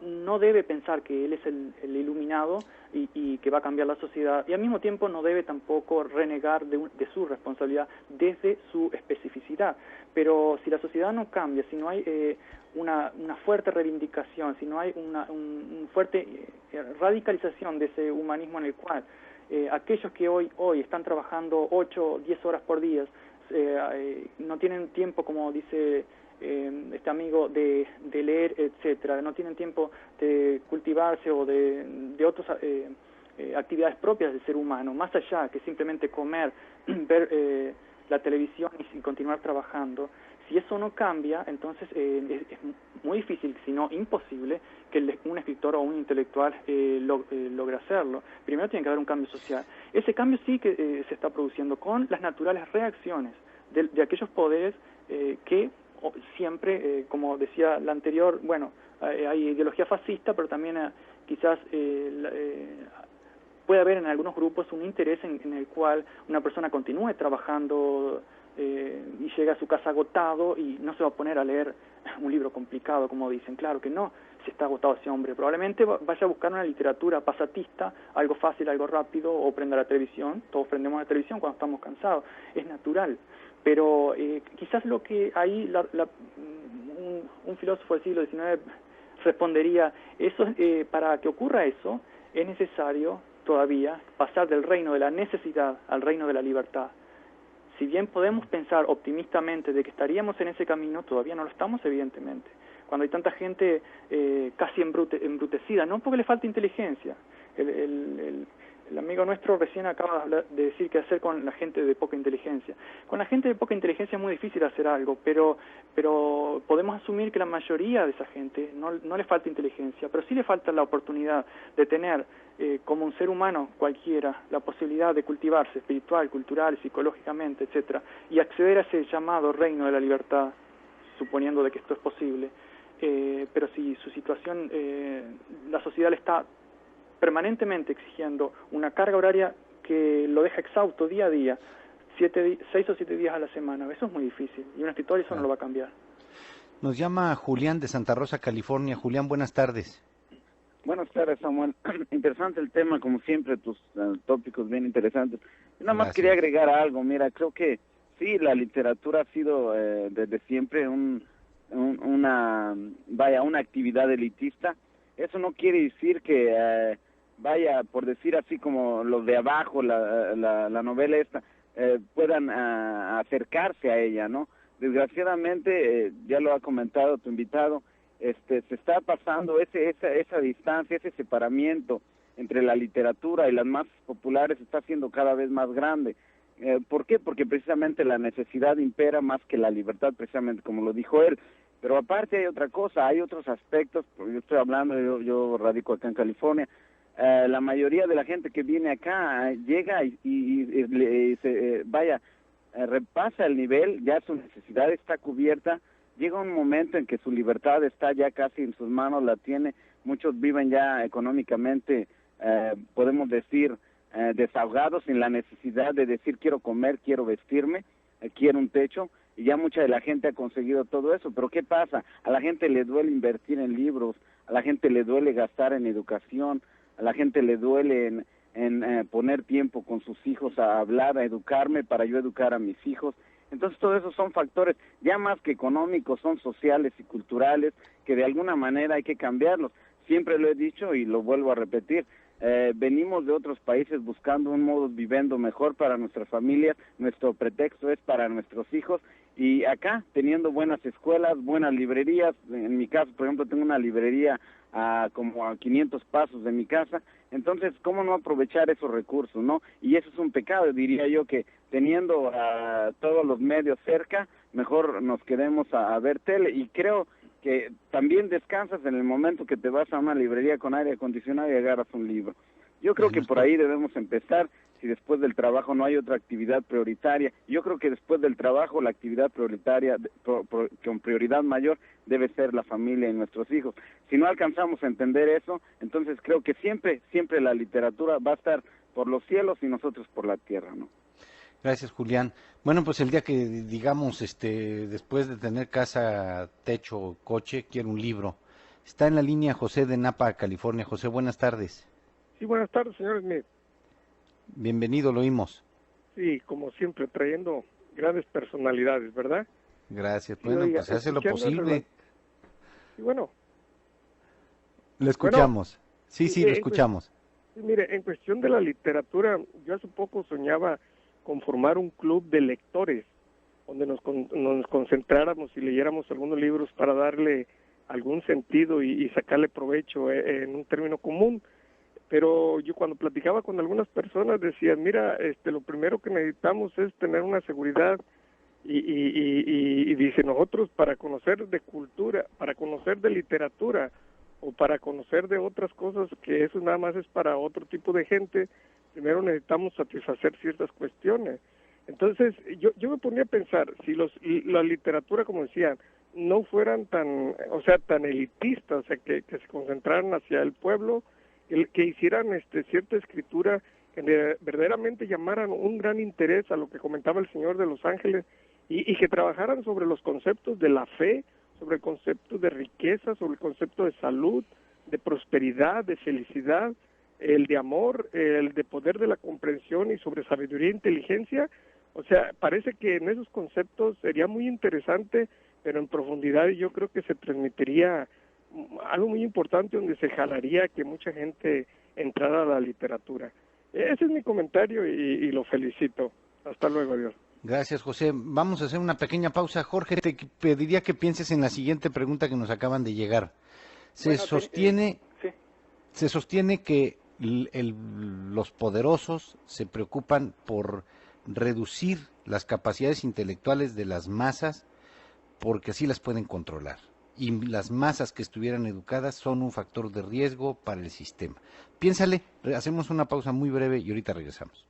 [SPEAKER 4] no debe pensar que él es el iluminado y que va a cambiar la sociedad, y al mismo tiempo no debe tampoco renegar de su responsabilidad desde su especificidad. Pero si la sociedad no cambia, si no hay una fuerte reivindicación, si no hay una fuerte radicalización de ese humanismo en el cual aquellos que hoy están trabajando 8 o 10 horas por día no tienen tiempo, como dice este amigo, de leer, etcétera, no tienen tiempo de cultivarse o de otras actividades propias del ser humano, más allá que simplemente comer, ver la televisión y continuar trabajando. Si eso no cambia, entonces es muy difícil, si no imposible, que un escritor o un intelectual logre hacerlo. Primero tiene que haber un cambio social. Ese cambio sí que se está produciendo con las naturales reacciones de aquellos poderes que siempre, como decía la anterior, bueno, hay ideología fascista, pero también quizás puede haber en algunos grupos un interés en el cual una persona continúe trabajando y llega a su casa agotado y no se va a poner a leer un libro complicado, como dicen. Claro que no, si está agotado ese hombre. Probablemente vaya a buscar una literatura pasatista, algo fácil, algo rápido, o prenda la televisión. Todos prendemos la televisión cuando estamos cansados. Es natural. Pero quizás lo que ahí un filósofo del siglo XIX respondería, para que ocurra eso, es necesario todavía pasar del reino de la necesidad al reino de la libertad. Si bien podemos pensar optimistamente de que estaríamos en ese camino, todavía no lo estamos, evidentemente. Cuando hay tanta gente casi embrutecida, no porque le falta inteligencia. El amigo nuestro recién acaba de decir qué hacer con la gente de poca inteligencia. Con la gente de poca inteligencia es muy difícil hacer algo, pero podemos asumir que la mayoría de esa gente no le falta inteligencia, pero sí le falta la oportunidad de tener, como un ser humano cualquiera, la posibilidad de cultivarse espiritual, cultural, psicológicamente, etcétera, y acceder a ese llamado reino de la libertad, suponiendo de que esto es posible. Pero si su situación, la sociedad le está permanentemente exigiendo una carga horaria que lo deja exhausto día a día, 6 o 7 días a la semana, eso es muy difícil, y un escritor eso no lo va a cambiar.
[SPEAKER 2] Nos llama Julián de Santa Rosa, California. Julián, buenas tardes.
[SPEAKER 9] Buenas tardes, Samuel. Interesante el tema, como siempre, tus tópicos bien interesantes. Yo nada más quería agregar algo. Mira, creo que sí, la literatura ha sido desde siempre una actividad elitista. Eso no quiere decir que por decir así, como los de abajo, la novela esta, puedan acercarse a ella, ¿no? Desgraciadamente, ya lo ha comentado tu invitado, se está pasando esa distancia, ese separamiento entre la literatura y las más populares está siendo cada vez más grande. ¿Por qué? Porque precisamente la necesidad impera más que la libertad, precisamente como lo dijo él. Pero aparte hay otra cosa, hay otros aspectos. Yo estoy hablando, yo radico acá en California. La mayoría de la gente que viene acá llega y repasa el nivel, ya su necesidad está cubierta. Llega un momento en que su libertad está ya casi en sus manos, la tiene. Muchos viven ya económicamente, podemos decir, desahogados, sin la necesidad de decir quiero comer, quiero vestirme, quiero un techo. Y ya mucha de la gente ha conseguido todo eso. Pero ¿qué pasa? A la gente le duele invertir en libros, a la gente le duele gastar en educación, a la gente le duele en poner tiempo con sus hijos a hablar, a educarme para yo educar a mis hijos. Entonces todos esos son factores, ya más que económicos, son sociales y culturales, que de alguna manera hay que cambiarlos. Siempre lo he dicho y lo vuelvo a repetir, venimos de otros países buscando un modo viviendo mejor para nuestras familias, nuestro pretexto es para nuestros hijos, y acá teniendo buenas escuelas, buenas librerías. En mi caso, por ejemplo, tengo una librería como a 500 pasos de mi casa. Entonces, ¿cómo no aprovechar esos recursos, no? Y eso es un pecado, diría yo, que teniendo todos los medios cerca, mejor nos quedemos a ver tele. Y creo que también descansas en el momento que te vas a una librería con aire acondicionado y agarras un libro. Yo creo que por ahí debemos empezar. Si después del trabajo no hay otra actividad prioritaria, yo creo que después del trabajo la actividad prioritaria, con prioridad mayor, debe ser la familia y nuestros hijos. Si no alcanzamos a entender eso, entonces creo que siempre la literatura va a estar por los cielos y nosotros por la tierra, ¿no?
[SPEAKER 2] Gracias, Julián. Bueno, pues el día que digamos, después de tener casa, techo, coche, quiero un libro. Está en la línea José de Napa, California. José, buenas tardes.
[SPEAKER 10] Sí, buenas tardes, señor Smith.
[SPEAKER 2] Bienvenido, lo oímos.
[SPEAKER 10] Sí, como siempre, trayendo grandes personalidades, ¿verdad?
[SPEAKER 2] Gracias. Bueno, oiga, pues hace lo posible.
[SPEAKER 10] Y bueno.
[SPEAKER 2] Lo escuchamos. Bueno, sí, lo escuchamos.
[SPEAKER 10] Mire, en cuestión de la literatura, yo hace poco soñaba con formar un club de lectores, donde nos concentráramos y leyéramos algunos libros para darle algún sentido y sacarle provecho en un término común. Pero yo cuando platicaba con algunas personas decían, mira, lo primero que necesitamos es tener una seguridad y dice, nosotros para conocer de cultura, para conocer de literatura o para conocer de otras cosas, que eso nada más es para otro tipo de gente, primero necesitamos satisfacer ciertas cuestiones. Entonces yo me ponía a pensar, si la literatura, como decían, no fueran tan elitistas, o sea, que se concentraran hacia el pueblo, que hicieran cierta escritura que verdaderamente llamaran un gran interés a lo que comentaba el señor de Los Ángeles y que trabajaran sobre los conceptos de la fe, sobre el concepto de riqueza, sobre el concepto de salud, de prosperidad, de felicidad, el de amor, el de poder de la comprensión y sobre sabiduría e inteligencia. O sea, parece que en esos conceptos sería muy interesante, pero en profundidad yo creo que se transmitiría algo muy importante donde se jalaría que mucha gente entrara a la literatura. Ese es mi comentario y lo felicito. Hasta luego, adiós.
[SPEAKER 2] Gracias, José. Vamos a hacer una pequeña pausa. Jorge, te pediría que pienses en la siguiente pregunta que nos acaban de llegar. Se sostiene que los poderosos se preocupan por reducir las capacidades intelectuales de las masas porque así las pueden controlar. Y las masas que estuvieran educadas son un factor de riesgo para el sistema. Piénsale, hacemos una pausa muy breve y ahorita regresamos.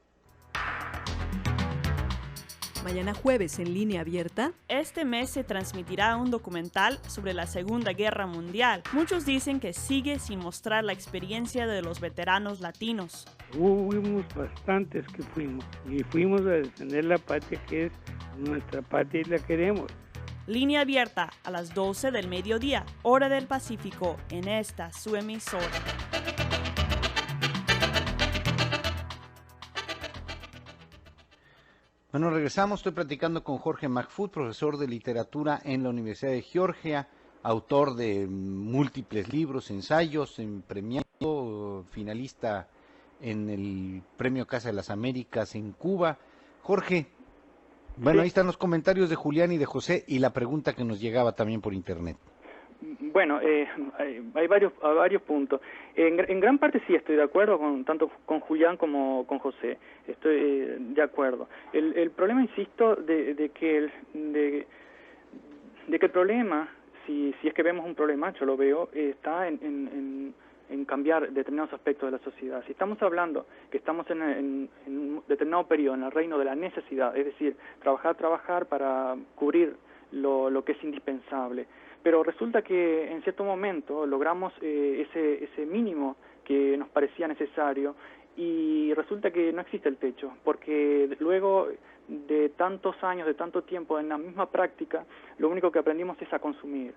[SPEAKER 6] Mañana jueves en Línea Abierta.
[SPEAKER 11] Este mes se transmitirá un documental sobre la Segunda Guerra Mundial. Muchos dicen que sigue sin mostrar la experiencia de los veteranos latinos.
[SPEAKER 12] Fuimos bastantes que fuimos y fuimos a defender la patria que es nuestra patria y la queremos.
[SPEAKER 11] Línea Abierta a las 12 del mediodía, hora del Pacífico, en esta su emisora.
[SPEAKER 2] Bueno, regresamos. Estoy platicando con Jorge Mahfoud, profesor de literatura en la Universidad de Georgia, autor de múltiples libros, ensayos, premiado, finalista en el Premio Casa de las Américas en Cuba. Jorge, bueno, ahí están los comentarios de Julián y de José y la pregunta que nos llegaba también por internet.
[SPEAKER 4] Bueno, hay varios puntos. En gran parte sí estoy de acuerdo tanto con Julián como con José. Estoy de acuerdo. El problema, insisto, de que el problema, si es que vemos un problema, yo lo veo, está en cambiar determinados aspectos de la sociedad. Si estamos hablando que estamos en un determinado periodo en el reino de la necesidad, es decir, trabajar para cubrir lo que es indispensable, pero resulta que en cierto momento logramos ese mínimo que nos parecía necesario y resulta que no existe el techo, porque luego de tantos años, de tanto tiempo en la misma práctica, lo único que aprendimos es a consumir.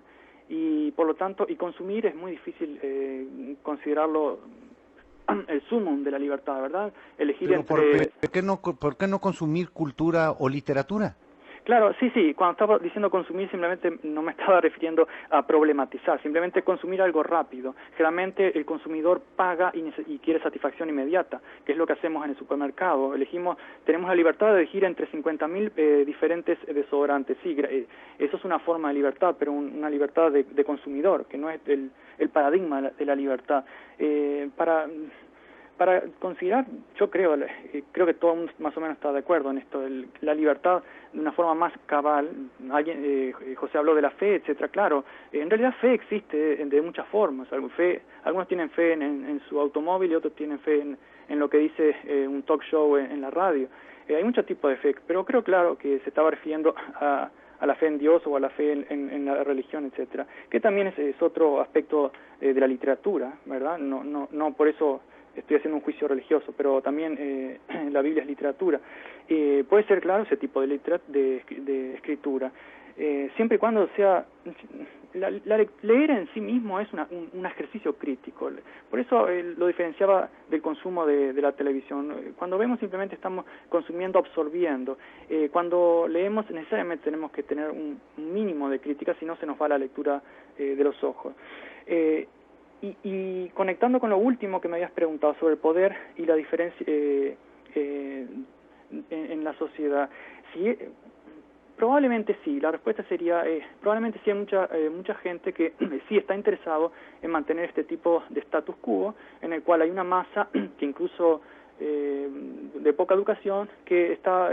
[SPEAKER 4] Y por lo tanto, consumir es muy difícil considerarlo el sumum de la libertad, ¿verdad? Elegir
[SPEAKER 2] pero
[SPEAKER 4] entre...
[SPEAKER 2] ¿por qué no consumir cultura o literatura?
[SPEAKER 4] Claro, sí, cuando estaba diciendo consumir simplemente no me estaba refiriendo a problematizar, simplemente consumir algo rápido. Generalmente el consumidor paga y quiere satisfacción inmediata, que es lo que hacemos en el supermercado. Tenemos la libertad de elegir entre 50.000 diferentes desodorantes. Sí, eso es una forma de libertad, pero una libertad de consumidor, que no es el paradigma de la libertad. Para para considerar, yo creo que todo el mundo más o menos está de acuerdo en esto, la libertad de una forma más cabal. José habló de la fe, etcétera. Claro, en realidad fe existe de muchas formas. Algunos tienen fe en su automóvil y otros tienen fe en lo que dice un talk show en la radio. Hay muchos tipos de fe, pero creo, claro, que se estaba refiriendo a la fe en Dios o a la fe en la religión, etcétera, que también es otro aspecto de la literatura, ¿verdad? No por eso estoy haciendo un juicio religioso, pero también la Biblia es literatura. Puede ser, claro, ese tipo de escritura, siempre y cuando sea... leer en sí mismo es un ejercicio crítico. Por eso lo diferenciaba del consumo de la televisión. Cuando vemos simplemente estamos consumiendo, absorbiendo. Cuando leemos necesariamente tenemos que tener un mínimo de crítica, si no se nos va la lectura de los ojos. Y conectando con lo último que me habías preguntado sobre el poder y la diferencia en la sociedad, probablemente sí. La respuesta sería, probablemente sí hay mucha gente que sí está interesado en mantener este tipo de status quo, en el cual hay una masa que incluso de poca educación que está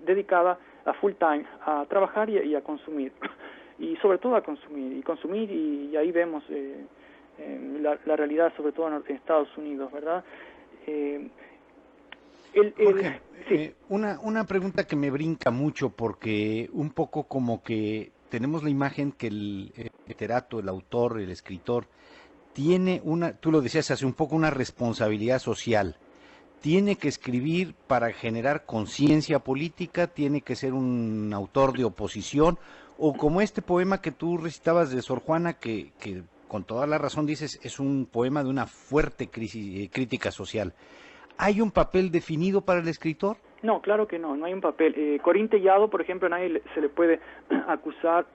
[SPEAKER 4] dedicada a full time a trabajar y a consumir, y sobre todo a consumir, y ahí vemos la realidad, sobre todo en Estados Unidos, ¿verdad?
[SPEAKER 2] Jorge,
[SPEAKER 4] sí.
[SPEAKER 2] Una pregunta que me brinca mucho, porque un poco como que tenemos la imagen que el literato, el autor, el escritor, tiene tú lo decías hace un poco, una responsabilidad social. Tiene que escribir para generar conciencia política, tiene que ser un autor de oposición, o como este poema que tú recitabas de Sor Juana, que con toda la razón dices, es un poema de una fuerte crítica social. ¿Hay un papel definido para el escritor?
[SPEAKER 4] No, claro que no hay un papel. Corín Tellado, por ejemplo, a nadie se le puede acusar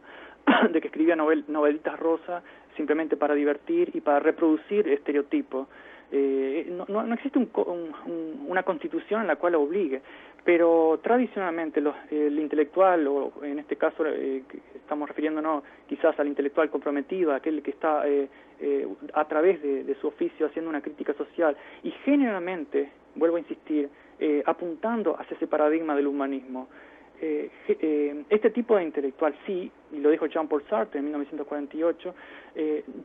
[SPEAKER 4] de que escribía novelitas rosa simplemente para divertir y para reproducir estereotipos. No existe una constitución en la cual obligue, pero tradicionalmente el intelectual, o en este caso estamos refiriéndonos quizás al intelectual comprometido, aquel que está a través de su oficio haciendo una crítica social, y generalmente, vuelvo a insistir, apuntando hacia ese paradigma del humanismo. Este tipo de intelectual, sí, y lo dijo Jean-Paul Sartre en 1948,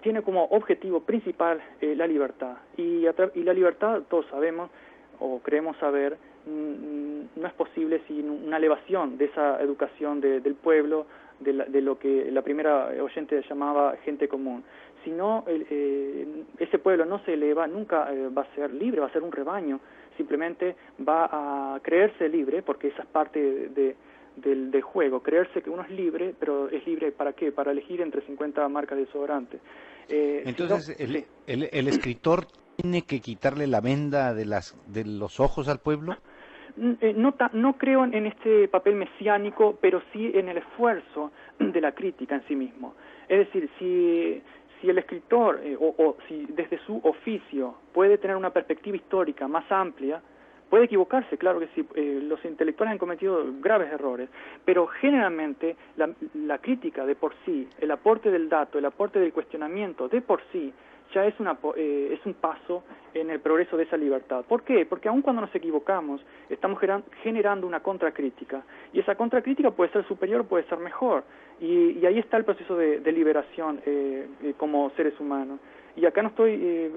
[SPEAKER 4] tiene como objetivo principal la libertad. Y la libertad, todos sabemos, o creemos saber, no es posible sin una elevación de esa educación del pueblo, de lo que la primera oyente llamaba gente común. Si no, ese pueblo no se eleva, nunca va a ser libre, va a ser un rebaño. Simplemente va a creerse libre, porque esa es parte del juego, creerse que uno es libre, pero es libre ¿para qué? Para elegir entre 50 marcas de desodorante.
[SPEAKER 2] Entonces, el escritor tiene que quitarle la venda de los ojos al pueblo.
[SPEAKER 4] No creo en este papel mesiánico, pero sí en el esfuerzo de la crítica en sí mismo. Es decir, si el escritor, o si desde su oficio puede tener una perspectiva histórica más amplia, puede equivocarse, claro que sí. Los intelectuales han cometido graves errores, pero generalmente la crítica de por sí, el aporte del dato, el aporte del cuestionamiento de por sí, ya es un paso en el progreso de esa libertad. ¿Por qué? Porque aun cuando nos equivocamos, estamos generando una contracrítica, y esa contracrítica puede ser superior, puede ser mejor, y ahí está el proceso de liberación como seres humanos. Y acá no estoy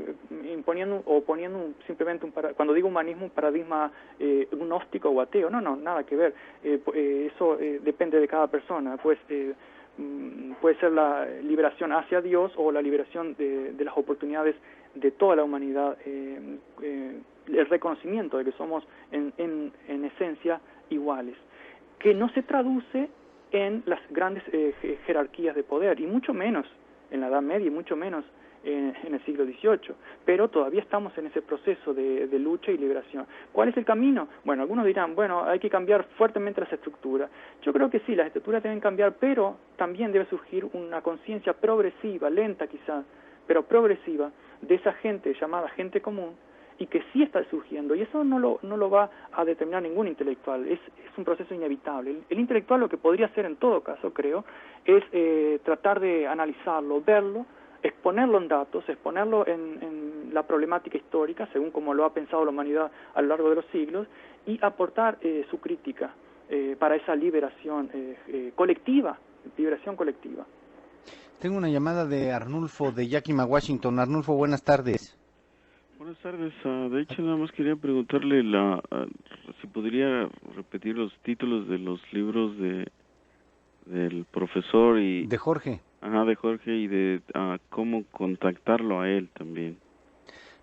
[SPEAKER 4] imponiendo o poniendo simplemente cuando digo humanismo, un paradigma gnóstico o ateo. No, nada que ver. Eso depende de cada persona. Pues puede ser la liberación hacia Dios o la liberación de las oportunidades de toda la humanidad, el reconocimiento de que somos en esencia iguales, que no se traduce en las grandes jerarquías de poder, y mucho menos en la Edad Media, y mucho menos en el siglo XVIII, pero todavía estamos en ese proceso de lucha y liberación. ¿Cuál es el camino? Bueno, algunos dirán, bueno, hay que cambiar fuertemente las estructuras. Yo creo que sí, las estructuras deben cambiar, pero también debe surgir una conciencia progresiva, lenta quizás, pero progresiva, de esa gente llamada gente común, y que sí está surgiendo, y eso no lo va a determinar ningún intelectual, es un proceso inevitable. El intelectual lo que podría hacer en todo caso, creo, es tratar de analizarlo, verlo, exponerlo en datos, exponerlo en la problemática histórica, según como lo ha pensado la humanidad a lo largo de los siglos, y aportar su crítica para esa liberación colectiva,
[SPEAKER 2] Tengo una llamada de Arnulfo de Yakima, Washington. Arnulfo, buenas tardes.
[SPEAKER 13] Buenas tardes. De hecho, nada más quería preguntarle si podría repetir los títulos de los libros del profesor y...
[SPEAKER 2] De Jorge.
[SPEAKER 13] Ajá, de Jorge, y de cómo contactarlo a él también.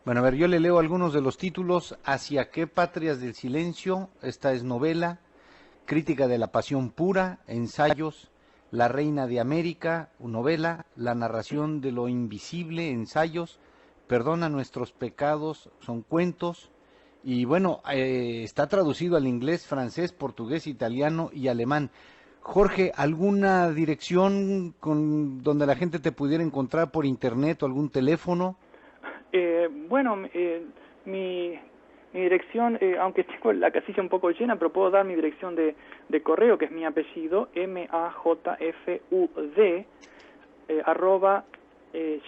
[SPEAKER 2] Bueno, a ver, yo le leo algunos de los títulos. ¿Hacia qué patrias del silencio? Esta es novela. Crítica de la pasión pura, ensayos. La reina de América, novela. La narración de lo invisible, ensayos. Perdona nuestros pecados, son cuentos. Y bueno, está traducido al inglés, francés, portugués, italiano y alemán. Jorge, ¿alguna dirección donde la gente te pudiera encontrar por internet o algún teléfono?
[SPEAKER 4] Mi dirección, aunque tengo la casilla un poco llena, pero puedo dar mi dirección de correo, que es mi apellido, majfud,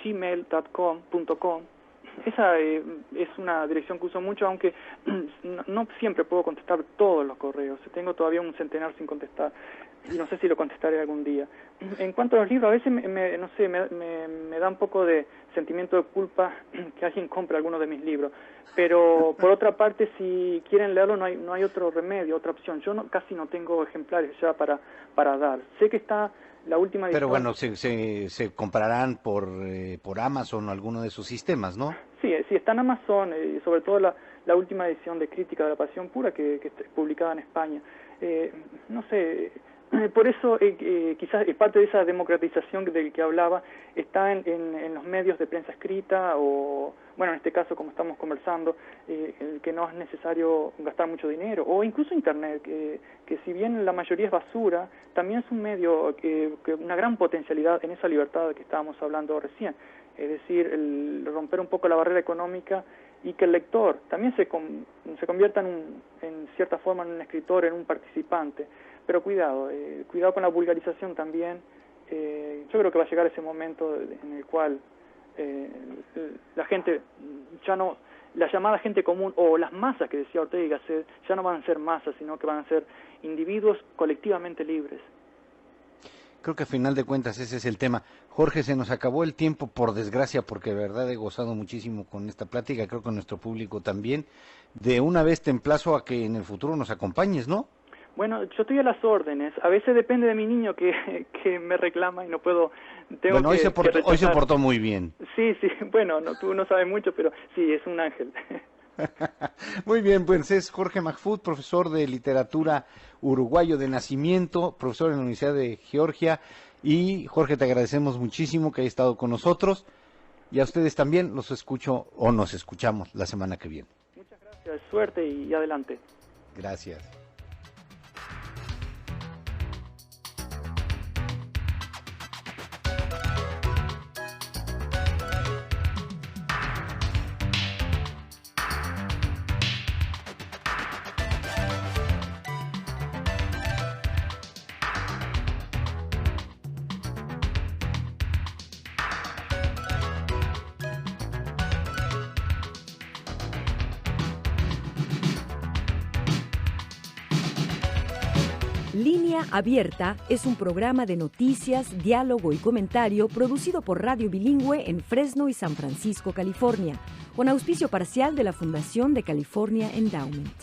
[SPEAKER 4] @gmail.com. Esa es una dirección que uso mucho, aunque no siempre puedo contestar todos los correos. Tengo todavía un centenar sin contestar y no sé si lo contestaré algún día. En cuanto a los libros, a veces me da un poco de sentimiento de culpa que alguien compre algunos de mis libros, pero por otra parte, si quieren leerlo, no hay otro remedio, otra opción. Yo casi no tengo ejemplares ya para dar. Sé que está la última edición.
[SPEAKER 2] Pero bueno, se comprarán por Amazon o alguno de sus sistemas, ¿no?
[SPEAKER 4] Sí, está en Amazon, sobre todo la última edición de Crítica de la Pasión Pura, que es publicada en España. No sé, por eso quizás parte de esa democratización del que hablaba está en los medios de prensa escrita o, bueno, en este caso, como estamos conversando, que no es necesario gastar mucho dinero, o incluso Internet, que si bien la mayoría es basura, también es un medio que una gran potencialidad en esa libertad de que estábamos hablando recién. Es decir, el romper un poco la barrera económica y que el lector también se convierta en cierta forma en un escritor, en un participante. Pero cuidado con la vulgarización también. Yo creo que va a llegar ese momento en el cual la gente ya no, la llamada gente común o las masas que decía Ortega y Gasset ya no van a ser masas, sino que van a ser individuos colectivamente libres.
[SPEAKER 2] Creo que a final de cuentas ese es el tema. Jorge, se nos acabó el tiempo, por desgracia, porque de verdad he gozado muchísimo con esta plática, creo que nuestro público también. De una vez te emplazo a que en el futuro nos acompañes, ¿no?
[SPEAKER 4] Bueno, yo estoy a las órdenes. A veces depende de mi niño que me reclama y no puedo...
[SPEAKER 2] Bueno, hoy se portó muy bien.
[SPEAKER 4] Sí, bueno, tú no sabes mucho, pero sí, es un ángel.
[SPEAKER 2] Muy bien, pues es Jorge Mahfoud, profesor de literatura uruguayo de nacimiento, profesor en la Universidad de Georgia. Y Jorge, te agradecemos muchísimo que haya estado con nosotros. Y a ustedes también los escucho o nos escuchamos la semana que viene.
[SPEAKER 4] Muchas gracias, suerte y adelante.
[SPEAKER 2] Gracias.
[SPEAKER 1] Línea Abierta es un programa de noticias, diálogo y comentario producido por Radio Bilingüe en Fresno y San Francisco, California, con auspicio parcial de la Fundación de California Endowment.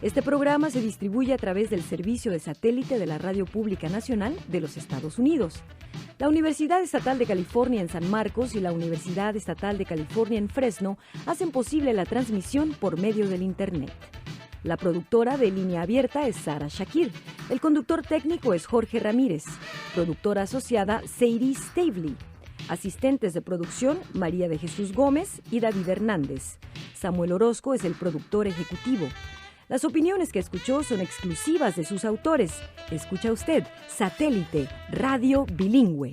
[SPEAKER 1] Este programa se distribuye a través del servicio de satélite de la Radio Pública Nacional de los Estados Unidos. La Universidad Estatal de California en San Marcos y la Universidad Estatal de California en Fresno hacen posible la transmisión por medio del Internet. La productora de Línea Abierta es Sara Shakir. El conductor técnico es Jorge Ramírez. Productora asociada Sadie Stavely. Asistentes de producción María de Jesús Gómez y David Hernández. Samuel Orozco es el productor ejecutivo. Las opiniones que escuchó son exclusivas de sus autores. Escucha usted Satélite, Radio Bilingüe.